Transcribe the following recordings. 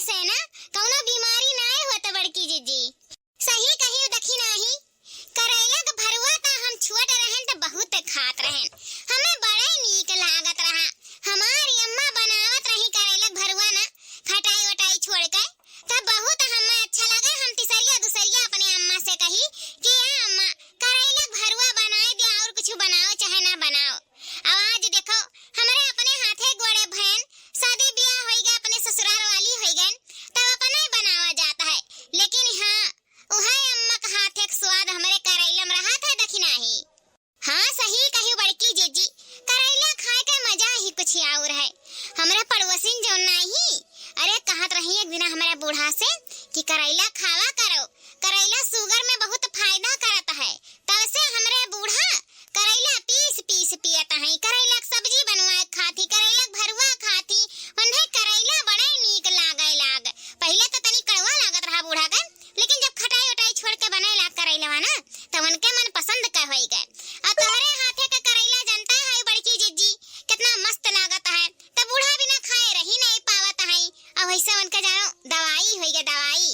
से ना कौनो बीमारी नाय होत बड़की जीजी। सही कहियो देखी नाही, करेला का भरुआ ता हम छोट रहन त बहुत खात रहन, हमें बड़ा नीक लागत रहा। हमारी अम्मा बनावत रही करेला का भरुआ ना खटाई वटाई छोड़ के, तब बहुत हमें अच्छा लगा। हम तिसरिया दुसरिया अपने अम्मा से कही कि अम्मा करेला का भरुआ बनाए दे, और कुछ बनाओ चाहे ना बनाओ। अब आज देखो हमारे अपने हाथे गोड़े बहन शादी ब्याह हो गया, अपने ससुराल वाली हो गए, तब अपना ही बनावा जाता है। लेकिन हाँ, वही अम्मा का हाथ एक स्वाद हमारे करेला में रहा था देखी नहीं। हाँ सही कही बड़की जीजी, करेला खाए के मजा ही कुछ और है। हमारे पड़ोसिन जो नहीं, अरे कहत रही एक दिन हमारे बूढ़ा से कि करेला खावा करो, करेला शुगर में बहुत फायदा करता है। तब से हमारे बूढ़ा करेला पीस पीस पियता है, करेला की सब्जी बनवाए खाती, करेला भरुआ खाती, उन्हें करेला बड़ा नीक लाग। पहले तो तनी कड़वा लागत रहा बूढ़ा का, लेकिन जब खटाई वटाई छोड़ के बनेला करेला ना तो उनके मन पसंद का हो गए। और तुम्हारे हाथे का करेला जनता है बड़की जीजी कितना मस्त लागत है, तब बूढ़ा बिना खाए रही नहीं पावत है। और वैसे उनका जानो दवाई हो गया दवाई।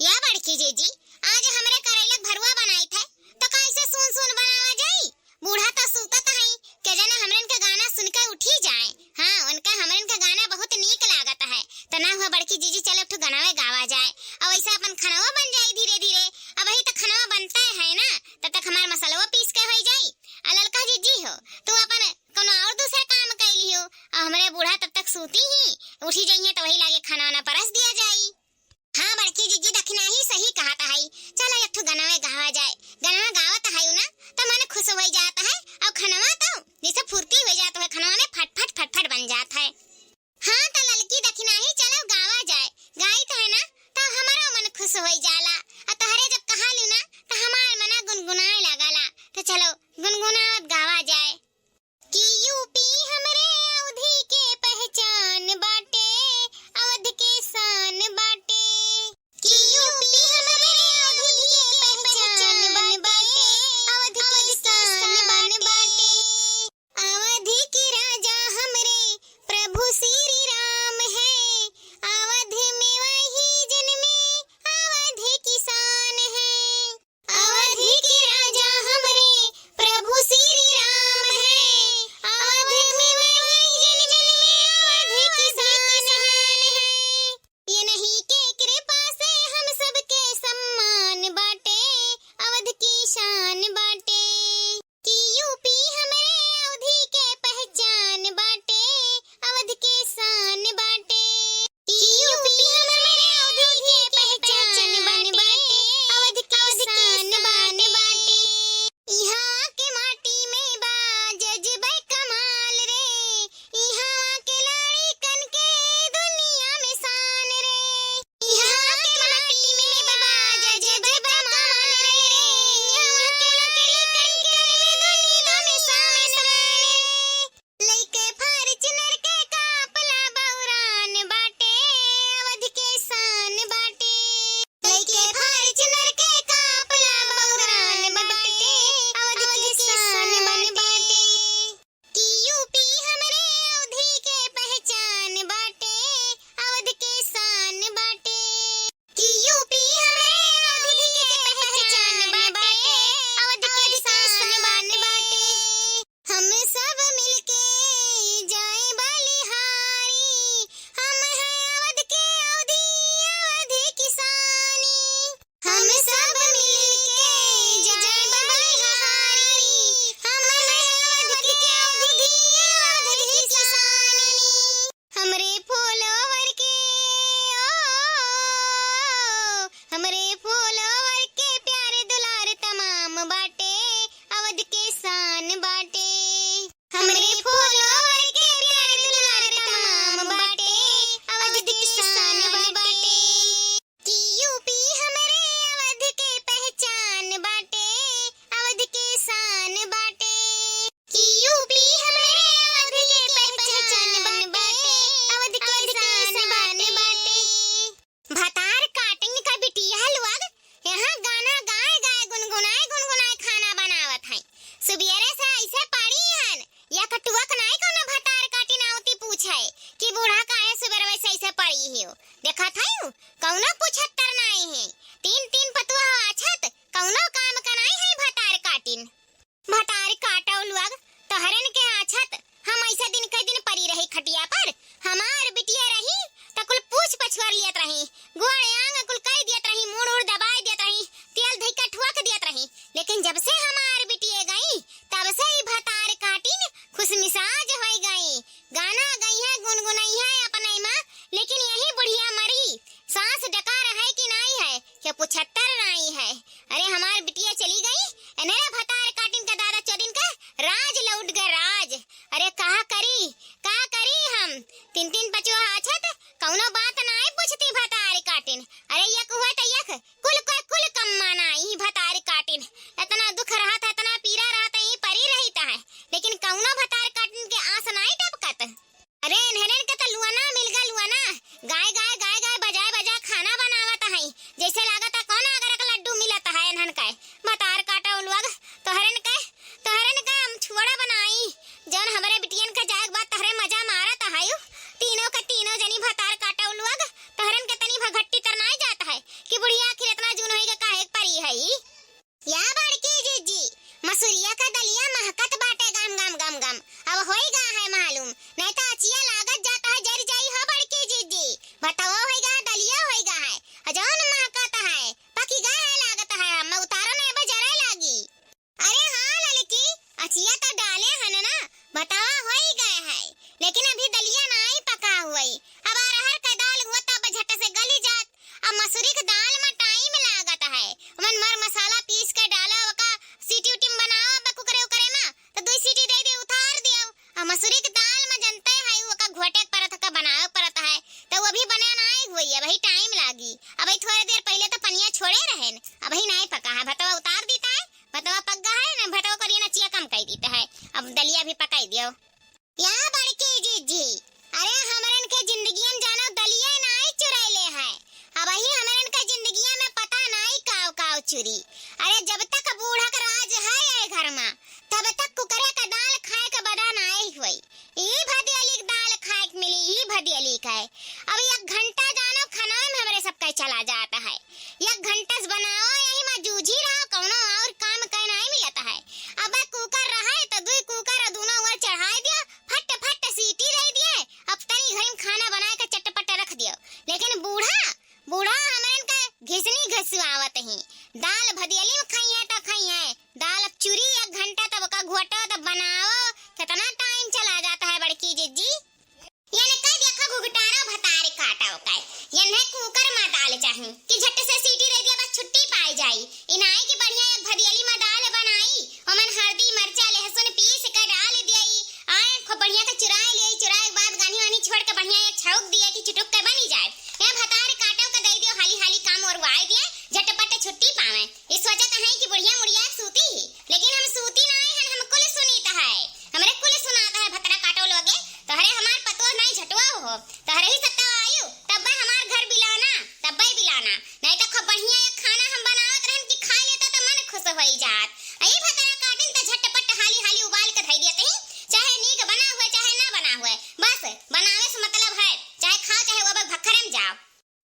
या बड़की जीजी आज हमारे करेला भरुआ बनाई थे तो कैसे सुन बनावा जाई। बूढ़ा तो सुतत है के जना हमरन का गाना सुनकर उठी जाए। हाँ उनका हमरन का गाना बहुत नीक लागत है, तो ना हुआ बड़की जीजी चलो ठो गाना गावा जाए, और वैसे अपन खाना बन जाए धीरे धीरे। अब वही तो खाना बनता है ना, तब तक हमारा मसाला पीस के हो जाए। ललका जीजी हो तू अपन कोनो और दूसरा काम कैली हो, और हमारे बूढ़ा तब तक सूती ही उठी जाइए तो वही लागे खाना वाना परस दिया जाए। हाँ बड़की जीजी दखना ही सही कहता है, चलो एक ठो गाना गावा जाए। गाना गावत है ना तो मन खुश हो जाता है, और खाना तो जैसे फुर्ती हो जाता है, खाना में फट बन जाता है। हाँ तो ललकी दखना ही चलो गावा जाए, गाई तो है ना तो हमारा मन खुश हो जाला। और तहरे जब कहा लू ना तो हमार मना गुनगुनाए लागला, तो चलो गुनगुनावत गावा जाए कि यूपी हमरे अवधि के पहचान बाटे, अवध के शान बाटे। कि यूपी हमरे अवधि के पहचान बाटे, अवध के शान बाटे। अवधि के राजा हमरे प्रभु श्री राम है, अवध में वही जन्मे अवध किसान है। अवधि के राजा हमरे प्रभु श्री राम है, अवध में वही जन्मे अवध किसान है। ये नहीं के कृपा से हम सबके सम्मान बाटे, अवध की शान बाटे। कि यूपी हमरे अवधि के पहचान बाटे, अवध के शान बाटे। कि यूपी हमरे अवधि के पहचान बाटे, अवध के शान बाटे। यहाँ के माटी में बा जज्बे कमाल रे, यहाँ के लड़कन के दुनिया में शान रे। यहाँ के माटी में बा जज्बे कमाल रे, यहाँ के लड़कन के दुनिया में शान रे। लइके फॉर्च्यूनर के कापला बौरान बाटे, अवध के शान बाटे। लइके फॉर्च्यूनर के कापला बौरान बाटे, अवध के शान बाटे। कि यूपी हमरे अवधि के पहचान बाटे, अवध के शान बाटे। कि यूपी हमरे अवधि के पहचान बाटे, अवध के शान बाटे। हम सब मिलके जाए बलिहारी, हम हैं अवध के अवधि, अवध किसानी। हम सब मिलके जाए बलिहारी, हम हैं अवध के अवधि, अवध किसानी। हमरे फॉलोवर के हमरे फॉलोवर के प्यारे दुलार तमाम बाटे, अवध के शान बाटे। हमरे फॉलोवर के प्यारे दुलार तमाम बाटे, अवध के शान बाटे। कि यूपी हमरे अवध के पहचान बाटे, अवध के शान बाटे। कि यूपी हमरे अवध के पहचान बाटे, अवध के शान बाटे। भतार काटिंग का बिटिया हलवा देखा था कौनो पूछतर नहीं है। तीन तीन पतुआ आछत कौनो काम कनाई है भतार काटिन। भतार काटौ लोग तहरन के आछत हम ऐसा दिन के दिन परी रही खटिया पर। हमार बिटिया रही त कुल पूछ पछुआर लियत रही, गोड़ आंग कुल कह दियत रही, मुड़ उड़ दबाई दियत रही, तेल धइका ठुक दियत रही। लेकिन जब से हमार बिटिया गई तब से ही भतार काटिन खुश मिजाज हो गई। गाना गई है, गुनगुनाई है अपने माँ। लेकिन यही बुढ़िया मरी, सांस डकार है कि नहीं है क्या पुछत्तर नहीं है। अरे हमार बिटिया चली गई, एनेरा भतार काटिन का दादा चोदिन का राज लौट गए राज। अरे कहा करी हम तीन तीन बचवा आछत कौनो बात नहीं पूछती भतार काटिन। अरे यक हुआ त यक कुल कम्मा नहीं भतार काटिन। इतना दुख रहा था, इतना पीरा रहा था, यही परी रही है। लेकिन कौनो भतार काटिन के आस नहीं टपकत। अरे इन्हें के त लुआना मिल गया, लुआना गाय बजा खाना बनावत है। जैसे लागत है कौन अगर का लड्डू मिलत है इन्हन के। भतार काटा लोग तोहरन के हम छुड़ा बनाई जौन हमारे बिटियन का जाग बात तहरे मजा मारत है। तीनों का तीनों जनी भतार काटा लोग तोहरन के तनी भगट्टी तरनाई जाता है कि बुढ़िया आखिर इतना जून होई का काहे परी है। या बड़की जीजी मसूरिया का दलिया महकत बाटे गम अब होएगा है मालूम, नहीं तो अचिया लागत जाता है जर जाई हो बड़की जीजी। बताओ होएगा दलिया होएगा है जौन महकत है पकी गा है लागत है, हम उतारो ने बजरे लागी। अरे हाँ ललकी अचिया तो डाले हन ना, बतावा होई गए है। लेकिन अभी दलिया नहीं पका हुई। अब अरहर का दाल हुआ तब झट से गली जात। अब मसूरी की दाल में टाइम लागत है, मन मर मसाला पीस के डाला ओका सीटी उटी बनाओ बकु करे में तो दो सीटी दे दे उतार दियो। अब मसूरी की दाल में जनते है ओका घोटे परत का बनाओ परत है तो वो भी बना नहीं हुई है, वही टाइम लागी। अब थोड़ी देर पहले तो पनिया छोड़े रहन, अब ही नहीं पका है। भतवा उतार देता है, भतवा पक गया है ना, भतवा को ना चिया कम कर देता है। अब दलिया भी पकाई दियो। या बड़की जीजी अरे हमरन के जिंदगियन जानो दलिया नहीं चुराइले है। अब ही हमरन के जिंदगिया में पता नहीं काव चुरी। अरे जब तक बूढ़ा का राज है ये घर में तब तक कुकरे का दाल खाए के बदा नहीं हुई। ई भदियली दाल खाए के मिली, ई भदियली का है। अब 1 घंटा जानो खाना में हमरे सब का चला जाता है। 1 घंटा से बनाओ यही में जूझी रहो, कौनो और काम का नहीं मिलता है। अब कुकर रहा है तो 2 कुकर दोनों ओर चढ़ाई दिया, फट सीटी दे दिए। अब तनी घर में खाना बना के चटपट रख दियो। लेकिन बूढ़ा हमरन का घिसनी घसवावत ही दाल भदियली में खाई है तो खाई है दाल। अब चूरी 1 घंटा तब का घोटो तब बनाओ, कितना टाइम चला जाता है बड़की जीजी। यानी कई देखो घुघटारा भतारे काटा होता है, यानी कुकर में दाल चाहिए कि झट से सीटी दे दिया बस छुट्टी पाई जाई। इनाई की बढ़िया एक भदियली में दाल बनाई, ओमन हल्दी मरचा लहसुन पीस के डाल दिया, आए खूब बढ़िया के चुराए के बाद गानी वानी छोड़ के बढ़िया एक छौक दिया कि चुटुक के बनी जाए। ये भतार काटो के दे दियो, हाली काम और वाई दिए, झटपट छुट्टी पावे। इस वजह कहे कि बुढ़िया मुड़िया सूती ही, लेकिन हम सूती नहीं है, हम कुल सुनीता है, हमरे कुल सुनाता है भतरा काटो लोगे। तोहरे हमार पतो नहीं झटवा हो, तोहरे ही सत्ता आयु तब हमार घर बिलाना, तब बिलाना नहीं तो खूब बढ़िया एक खाना हम बनावत रहन कि खा लेता तो मन खुश होई जात। अई भतरा काटिन त झटपट हाली उबाल के धई देते ही, चाहे नीक बना हुए चाहे ना बना हुए, बस बनावे से मतलब है, चाहे खाओ चाहे वो भखरे में जाओ।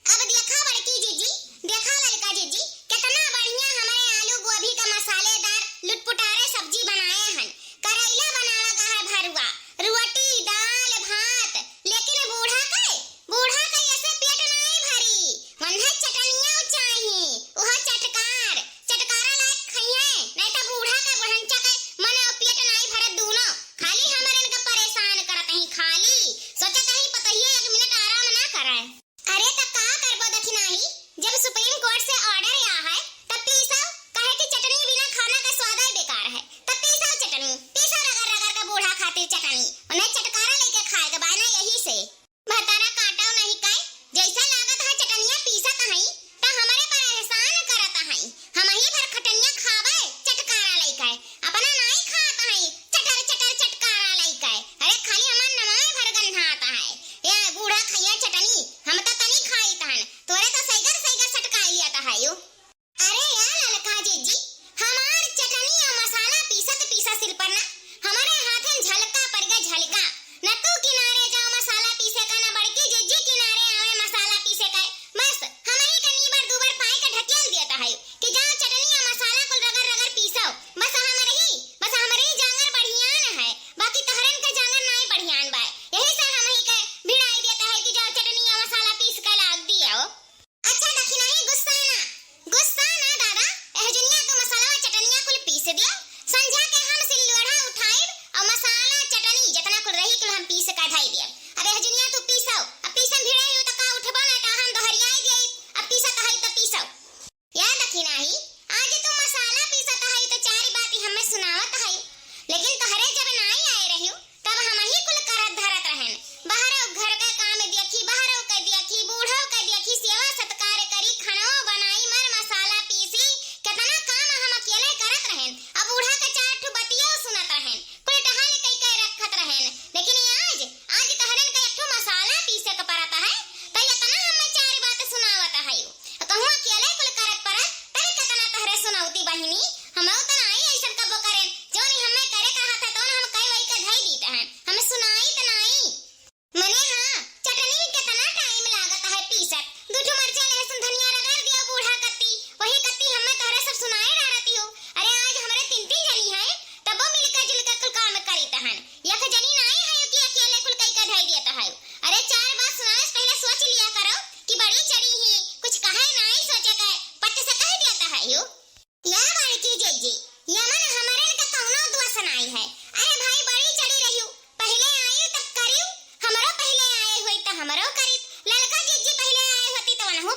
अब देखा बड़की जीजी, देखा ललका जीजी कितना बढ़िया हमारे आलू गोभी का मसालेदार लुटपुटारे सब्जी बनाए हन। करेला बनावा का है भरुआ, रोटी दाल भात। लेकिन बूढ़ा का ऐसे पेट नहीं भरी, वन्हा चटनिया चाहिए, ओह चटकारा लायक खाइए नहीं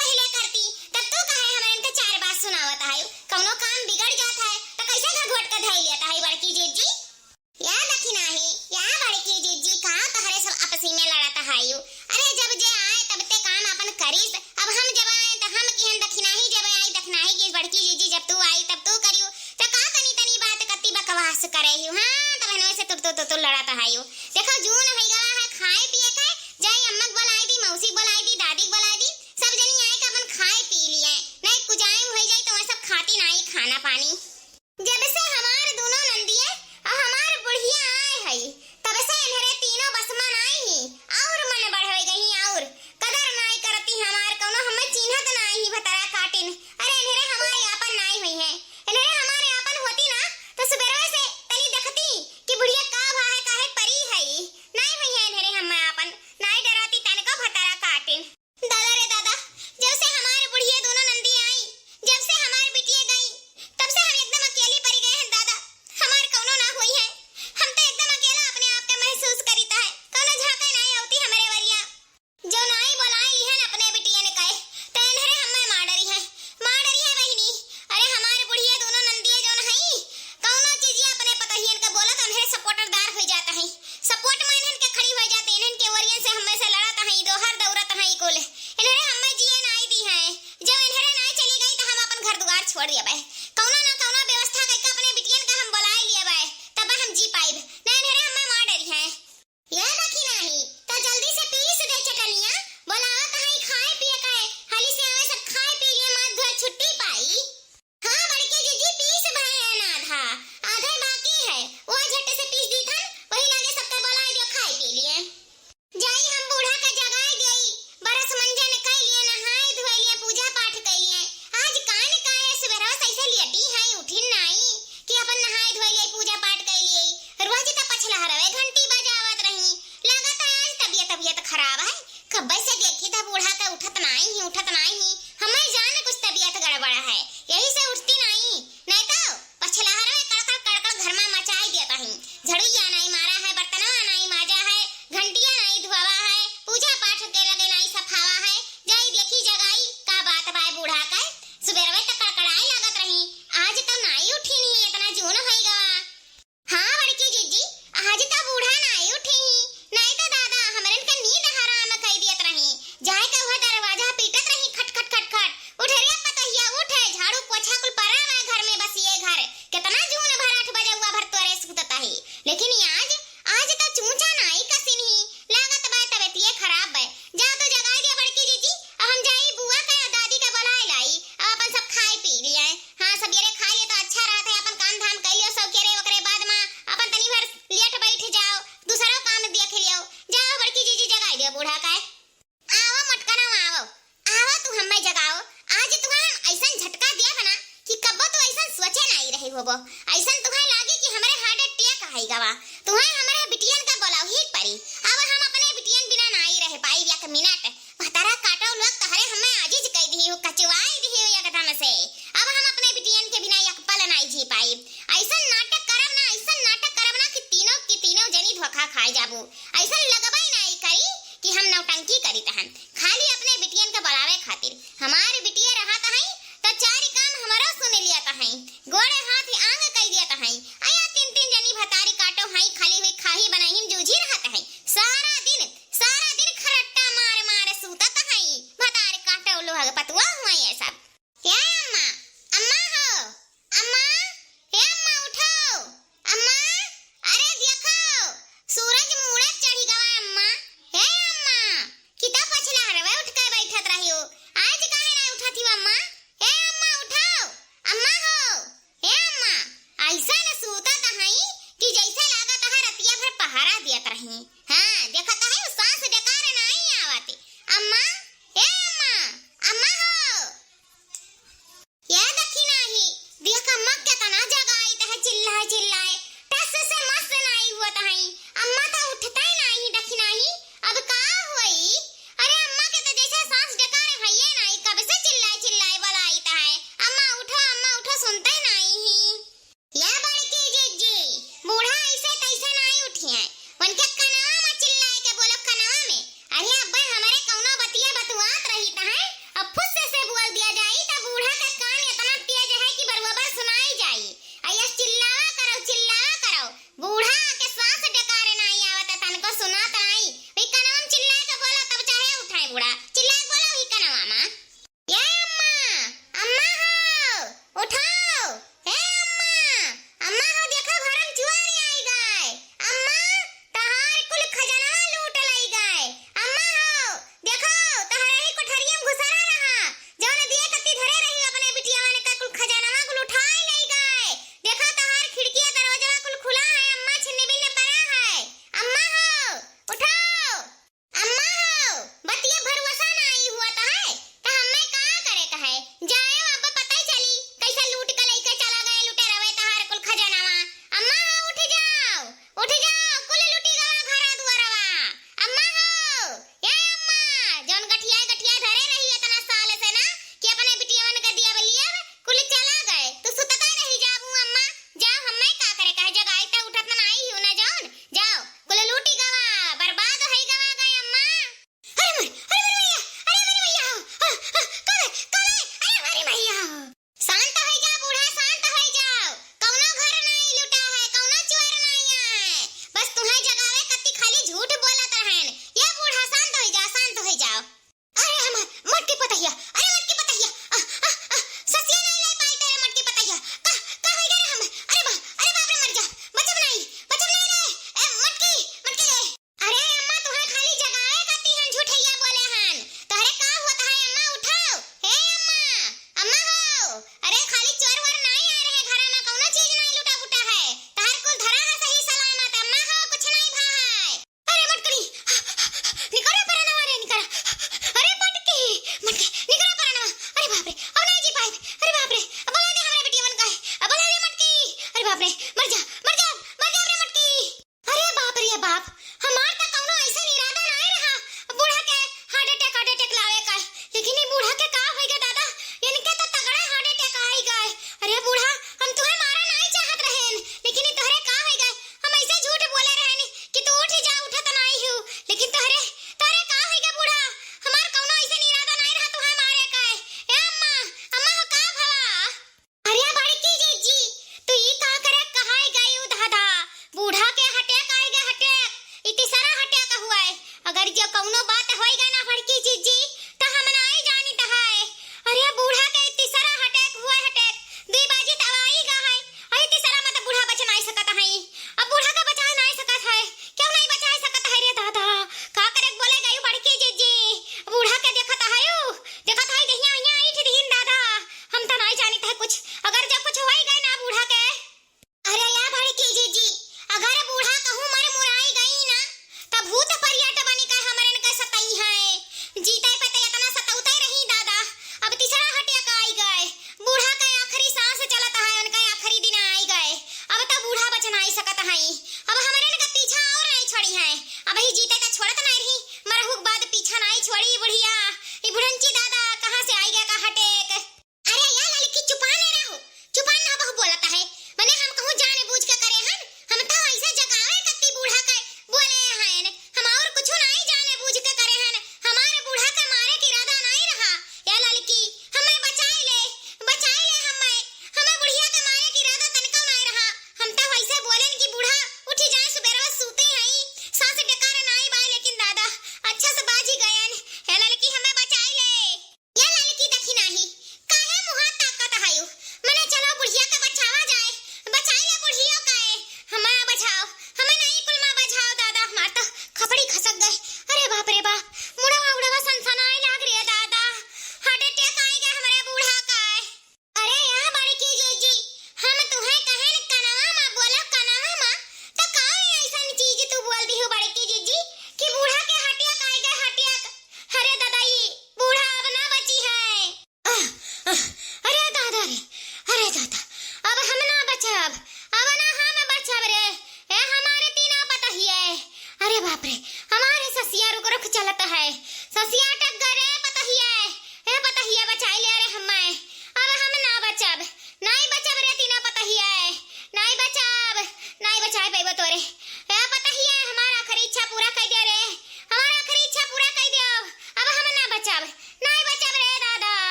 पहले करती तब तू कहे हमरे के चार बात सुनावत है। कौनो काम बिगड़ जात है तो कैसे घोट के धई लेता है बड़की जीजी। या देखी नाही या बड़की जीजी का तहरे सब आपसी में लड़ता है यू। अरे जब जे आए तब ते काम अपन करीस। अब हम जब आए तो हम किहन दखिना ही जब आई दखना ही कि बड़की जीजी जब तू आई तब तू करियो तो का तनी तनी बात कत्ती बकवास करे यू। हां तब हनवे से तू लड़ता है यू। देखो जून होई गवा है खाए पिए के जाई अम्मा बुलाई दी मौसी बुलाई दी दादी बुलाई दी सब जनी आए के अपन खाए पी लिए नहीं कुजाइम हो जाई तो सब खाती नहीं खाना पानी। जब से हमार दोनों नंदिए और हमार बुढ़िया आए हई तब से इन्हरे तीनों बसमन आई ही और मन बढ़ गई और कदर नहीं करती हमार कौनो हमें चिन्हत नहीं ही भतरा काटिन। अरे इन्हरे हमारे आपन नहीं हुई है। इन्हरे हमारे आपन होती ना तो सुबेरवे से तनी देखती कि बुढ़िया का भाई काहे परी हई नहीं हुई है। इन्हरे हम आपन नहीं डराती तनको भतरा काटिन। दादा रे दादा जब से हमारे बुढ़िया दोनों नंदी आई जब से हमारी बिटिया गई तब से हम एकदम अकेली पड़ गए हैं दादा। हमार कौनो ना हुई है। हम तो एकदम अकेला अपने आप के महसूस करीता है। कौनो झाके नहीं होती हमारे वरिया जो नहीं बुलाई लिहन अपने बिटिया ने कहे तो इन्हरे हमें मार डरी है बहिनी। अरे हमारे बुढ़िया दोनों नंदिया जोन हई कौनो चीज अपने पतहियन के बोलत इन्हरे सपोर्टरदार हो जाता है। सपोर्ट में इन्हन के खड़ी हो जाते इन्हन के वरियन से हमें से लड़त हई दोहर दौरत हई कुल इन्हरे हमें जिए नहीं दी है। जब इन्हरे नहीं चली गई तो हम अपन घर दुआर छोड़ दिया बे कौनो ना कौनो व्यवस्था करके अपने बिटियन का हम बुलाई लिया बे तब हम जी पाइब नहीं इन्हरे हमें मार डरी है। या देखी नहीं तो जल्दी से पीस दे चटनिया बुलावत हई खाए पिए के हाली से आवे सब खाए पी लिए मात घर छुट्टी पाई। हां बड़के जीजी पीस भाई है ना आधा बाकी है वो झट से पीस दी थन वही लागे सबके बुलाई दियो खाए पी लिए जाई हम बूढ़ा का जगाए गई बरस मंजन कई लिए नहाए धोए लिए पूजा पाठ कई लिए आज कान काए सवेरा ऐसे लेटी है उठिन नहीं कि अपन नहाए धोए लिए पूजा पाठ कई लिए रोज त पछला हरवे घंटी बजावत रही लागत आज तबीयत खराब है। कब्बे से देखी था बूढ़ा का उठत नहीं हमें जाने कुछ तबीयत गड़बड़ है यही से उठती नहीं तो पछला हरवे कड़कड़ घर में मचाई देता ही झड़ुया नहीं मारा है बर्तनवा नहीं माजा है घंटिया नहीं धुआवा है पूजा पाठ के लगे नहीं सफावा है जाई देखी जगाई का बात बाय बूढ़ा का सुबेरवे तक कड़कड़ाई लागत रही आज तो नहीं उठी नहीं इतना जून होई गवा। हां बड़की जीजी आज तो बूढ़ा नहीं उठी नहीं तो दादा हमरन के नींद हराम कई दियत रही जाए के वह दरवाजा पीटत रही खट खट खट खट उठ रे पतहिया उठे झाड़ू पोछा कुल परा है घर में बस ये घर कितना जून भर 8 बजे हुआ भर तोरे सुतता है लेकिन आज तो चूचा नहीं कसिन ही लागत बा तबीयत ये खराब है। जा तो जगाई दे बड़की जीजी हम जाई बुआ के दादी के बुलाए लाई अपन सब खाए पी लिए। हां सबेरे खा लिए तो अच्छा रहता है अपन काम धाम कर लियो सब केरे ओकरे बाद में अपन तनी भर लेट बैठ जाओ दूसरा काम देख लियो। जाओ बड़की जीजी जगाई दे बूढ़ा का आओ मटकना आओ तू हमें जगाओ आज तुम्हारा ऐसा झटका दिया बना कि कब्बो तो ऐसा सोचे नहीं रहे होबो ऐसा तुम्हें लागे कि हमारे हार्ट अटैक आई गवा तुम्हें हमारे बिटियन का बोलाव ही पड़ी। अब हम अपने बिटियन बिना नहीं रह पाई एक मिनट भतारा काटो लोग तहरे हमें आजीज कह दी हो कचवाई दी हो एकदम से अब हम अपने बिटियन के बिना एक पल नहीं जी पाई। ऐसा नाटक करब ना कि तीनों जनी धोखा खाए जाबू ऐसा लगबाई नहीं करी कि हम नौटंकी करी तहन खाली अपने बिटियन के बुलावे खातिर हमारे बिटिया रहत हई तो चारी काम हमारा सुन लिया हई गोड़े हाथ आंग कह दिया हई आया तीन जनी भतारी काटो हई खाली हुई खाही बनाई जूझी रहत हई सारा दिन खरट्टा मार सूतत हई भतारी काटो लोग पतुआ हुआ ये सब। क्या अम्मा हो अम्मा हे अम्मा उठो अम्मा अरे देखो सूरज मुड़े चढ़ी गवा अम्मा हे अम्मा किता पछला हरवे उठ के बैठत रही हो आज काहे ना उठती अम्मा हे अम्मा उठो अम्मा हो हे अम्मा ऐसा न सूतत हई कि जैसे लागत है रतिया भर पहरा दियत रही। हां देखत है सांस बेकार नहीं आवती अम्मा हे अम्मा हो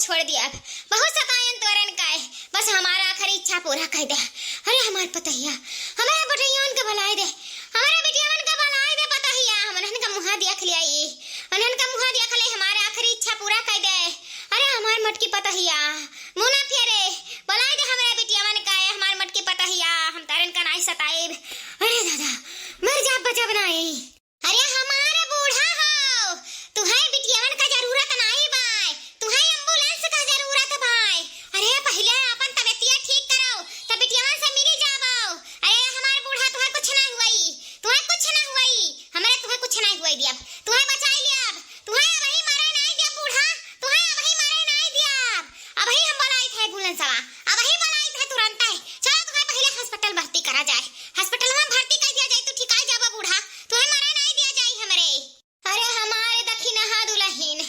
छोड़ दिया, बहुत सतायन तोरन का बस हमारा आखिरी इच्छा पूरा कर दे। अरे हमार पतहिया, हमारे बटैयन के भलाई दे, हमारे बिटियावन के भलाई दे पतहिया, हमन का मुहा देख लिया ये, अनहन का मुहा देख ले, हमारे आखिरी इच्छा पूरा कर दे। अरे हमार मटकी पतहिया, मुना फेरे, भलाई दे हमारे बिटियावन का, हमार मटकी पतहिया, हम तारन का नहीं सताएब। अरे दादा, मर जा बचा बनाई। अरे हमारे बूढ़ा हो, तुम्हारे बिटियावन का जरूरत नहीं बाय, तुम्हारे एम्बुलेंस का जरूरत बाय। अरे पहले अपन तबियतिया ठीक करो, तब बिटियावन से मिली जाओ। अरे हमारे बूढ़ा तुम्हें कुछ ना हुई, तुम्हें कुछ ना हुई, हमारे तुम्हें कुछ नहीं हुई दिया, तुम्हें बचाई लिया, तुम्हें अभी मारे नहीं दिया बूढ़ा, तुम्हें अभी मारे नहीं दिया, अभी हम बुलाई थे एम्बुलेंस वाला, अभी बुलाई थे तुरंत। चलो तुम्हें पहले हॉस्पिटल भर्ती करा जाए, हॉस्पिटल में भर्ती कर दिया जाए तो ठीक आ जाओ बूढ़ा, तुम्हें मारे नहीं दिया जाए हमरे। अरे हमारे दखिनहा दुल्हन,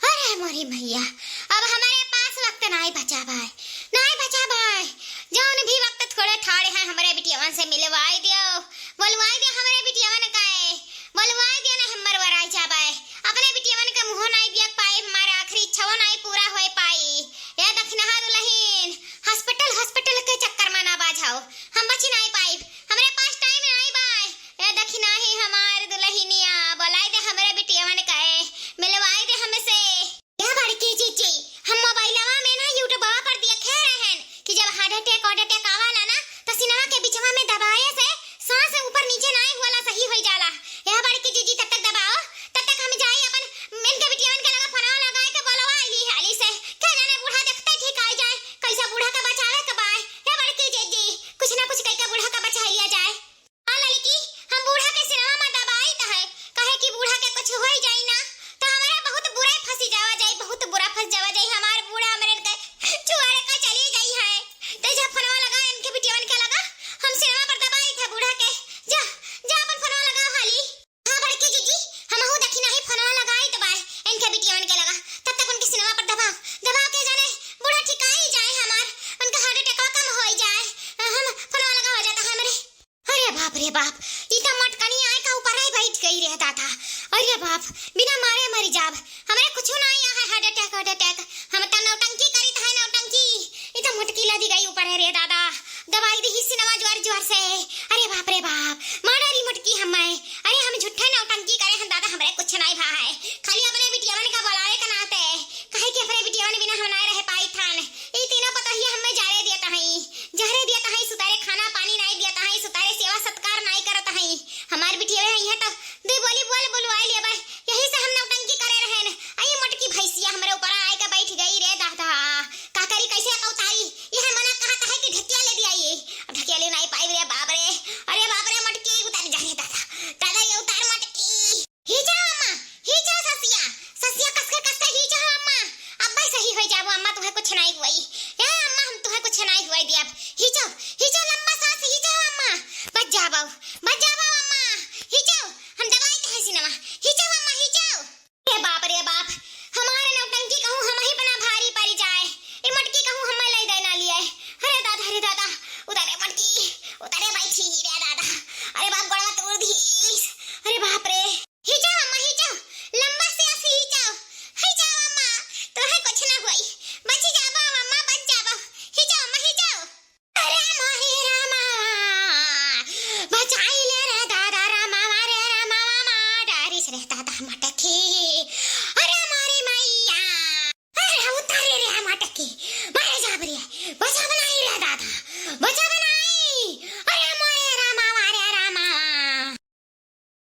अरे मोरी मैया, अब हमारे पास वक्त नहीं बचा भाई, नहीं बचा भाई, जौन भी वक्त थोड़े ठाड़े हैं हमारे बिटियावन से मिलवाई दियो, बोलवाई दियो हमारे बिटियावन का, बोलवाई दियो ना हमर वराई जाबाए, अपने बिटियावन का मुंह नहीं देख पाए, हमारे आखिरी इच्छा नहीं पूरा हो पाई। ये दखिनहा दुल्हन, हॉस्पिटल के चक्कर में ना बाझाओ, हम बची नहीं पाई, हमारे पास टाइम नहीं बाय। ये दखिना ही हमारे दुल्हनिया, बोलाई दे हमारे बिटियावन का, मिलवाई दे हमसे। क्या बड़की चीची, हम मोबाइलवा में ना यूट्यूबवा पर देखे रहन कि जब हार्ट अटैक आवाला ना तो सिनेमा के बीचवा में दबाए से सांस ऊपर नीचे नहीं होला सही हो जाला। यह बड़की चीची तब तक दबाओ, तब तक हम जाई अपन मेन के बिटियावन के लगा फोनवा लगाए के बोलवा आईली हाली से, क्या जाने बूढ़ा देखते ठीक आ जाए, कैसा बूढ़ा का बचावे के बाय। ये बड़की चीची कुछ ना कुछ कह के बूढ़ा का बचा लिया जाए। हां लड़की, हम बूढ़ा के सिनेमा में दबाई त है, कहे कि बूढ़ा के कुछ हो ही जाई ना तो हमारा बहुत बुरा फंसी जावा जाए, बहुत बुरा फंस जावा जाए, हमार बूढ़ा हमरे के चुआरे का चली गई है। ते जब फोनवा लगा इनके बिटियावन के लगा, हम सिनेमा पर दबाई था बूढ़ा के, जा जा अपन फोनवा लगाओ हाली। हां बड़की जीजी, हमहु दखिना ही फोनवा लगाई तो बाय इनके बिटियावन के लगा, तब तक उनके सिनेमा पर दबाओ के जाने बूढ़ा ठीक आ ही जाए, हमार उनका हार्ट अटैक कम हो ही जाए, हम फोनवा लगा हो जाता हमरे। अरे बाप रे बाप, ई त मटकनी आए का ऊपर ही बैठ गई रहता था। अरे बाप, बिना मारे मर जाब, हमें कुछ नहीं आ है हार्ट अटैक, हम त नौटंकी करी था नौटंकी, ई त मटकी लदी गई ऊपर है रे दादा, दवाई दी सिनेमा जोर से। अरे बाप रे बाप, मारी मटकी हमें, अरे हम झूठे नौटंकी करे हैं दादा, हमरे कुछ नहीं भा है, खाली अपने बिटियावन का बुलावे का नाते, कहे कि अपने बिटियावन बिना हम नहीं रह पाई थान। ई तीनों पतहिया हमें जारे देता है, सुतारे खाना पानी नहीं देता है, सुतारे सेवा सत्कार नहीं करता है, हमार बिटिया है तो दे बोली बोलवाई ले